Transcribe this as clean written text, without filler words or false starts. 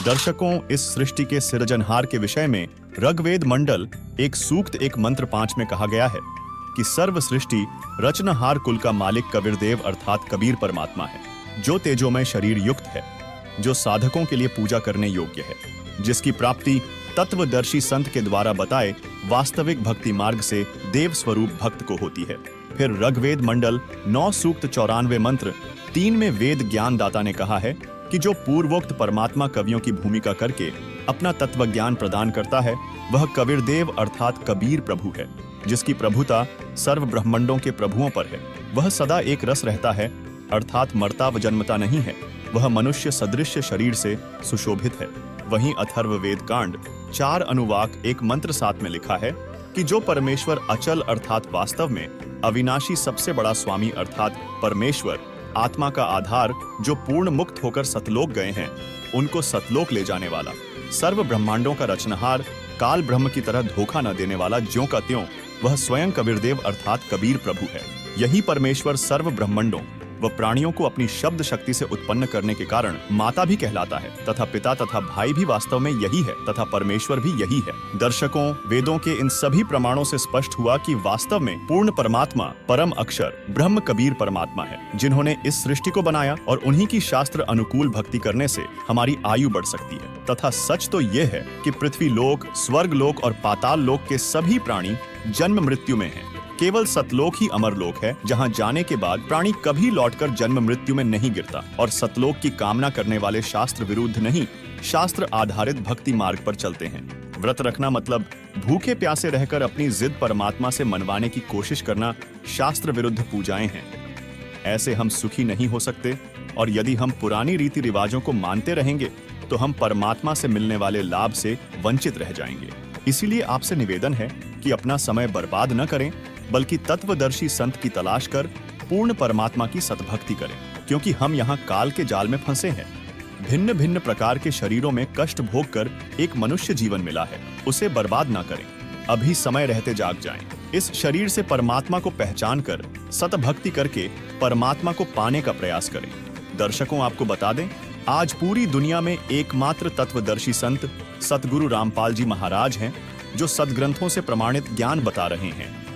दर्शकों, इस सृष्टि के सृजनहार के विषय में ऋग्वेद मंडल एक सूक्त एक मंत्र 5 में कहा गया है कि सर्व सृष्टि रचनहार कुल का मालिक कबीरदेव अर्थात कबीर परमात्मा है, जो तेजोमय शरीर युक्त है, जो साधकों के लिए पूजा करने योग्य है, जिसकी प्राप्ति तत्वदर्शी संत के द्वारा बताए वास्तविक भक्ति मार्ग से देव स्वरूप भक्त को होती है। फिर ऋग्वेद मंडल 9 सूक्त 94 मंत्र 3 में वेद ज्ञान दाता ने कहा है कि जो पूर्वोक्त परमात्मा कवियों की भूमिका करके अपना तत्व ज्ञान प्रदान करता है, वह कबीरदेव अर्थात कबीर प्रभु है, जिसकी प्रभुता सर्व ब्रह्मांडों के प्रभुओं पर है। वह सदा एक रस रहता है, अर्थात मरता व जन्मता नहीं है। वह मनुष्य सदृश शरीर से सुशोभित है। वहीं अथर्व वेद कांड 4 अनुवाक 1 मंत्र 7 में लिखा है कि जो परमेश्वर अचल अर्थात वास्तव में अविनाशी सबसे बड़ा स्वामी अर्थात परमेश्वर, आत्मा का आधार, जो पूर्ण मुक्त होकर सतलोक गए हैं, उनको सतलोक ले जाने वाला, सर्व ब्रह्मांडों का रचनहार, काल ब्रह्म की तरह धोखा न देने वाला ज्यों का त्यों, वह स्वयं कबीरदेव अर्थात कबीर प्रभु है। यही परमेश्वर सर्व ब्रह्मांडों व प्राणियों को अपनी शब्द शक्ति से उत्पन्न करने के कारण माता भी कहलाता है तथा पिता तथा भाई भी वास्तव में यही है तथा परमेश्वर भी यही है। दर्शकों, वेदों के इन सभी प्रमाणों से स्पष्ट हुआ कि वास्तव में पूर्ण परमात्मा, परम अक्षर, ब्रह्म कबीर परमात्मा है, जिन्होंने इस सृष्टि को बनाया और उन्हीं की शास्त्र अनुकूल भक्ति करने से हमारी आयु बढ़ सकती है। तथा सच तो ये है कि पृथ्वी लोक, स्वर्ग लोक और पाताल लोक के सभी प्राणी जन्म मृत्यु में हैं। केवल सतलोक ही अमर लोक है, जहां जाने के बाद प्राणी कभी लौटकर जन्म मृत्यु में नहीं गिरता। और सतलोक की कामना करने वाले शास्त्र विरुद्ध नहीं, शास्त्र आधारित भक्ति मार्ग पर चलते हैं। व्रत रखना मतलब भूखे प्यासे रहकर अपनी जिद परमात्मा से मनवाने की कोशिश करना शास्त्र विरुद्ध पूजाएं हैं। ऐसे हम सुखी नहीं हो सकते, और यदि हम पुरानी रीति रिवाजों को मानते रहेंगे तो हम परमात्मा से मिलने वाले लाभ से वंचित रह जाएंगे। इसीलिए आपसे निवेदन है कि अपना समय बर्बाद न करें, बल्कि तत्वदर्शी संत की तलाश कर पूर्ण परमात्मा की सतभक्ति करें, क्योंकि हम यहाँ काल के जाल में फंसे हैं। भिन्न भिन्न प्रकार के शरीरों में कष्ट भोग कर एक मनुष्य जीवन मिला है, उसे बर्बाद ना करें। अभी समय रहते जाग जाएं। इस शरीर से परमात्मा को पहचान कर सतभक्ति करके परमात्मा को पाने का प्रयास करें। दर्शकों, आपको बता दें, आज पूरी दुनिया में एकमात्र तत्वदर्शी संत सतगुरु रामपाल जी महाराज हैं, जो सदग्रंथों से प्रमाणित ज्ञान बता रहे हैं।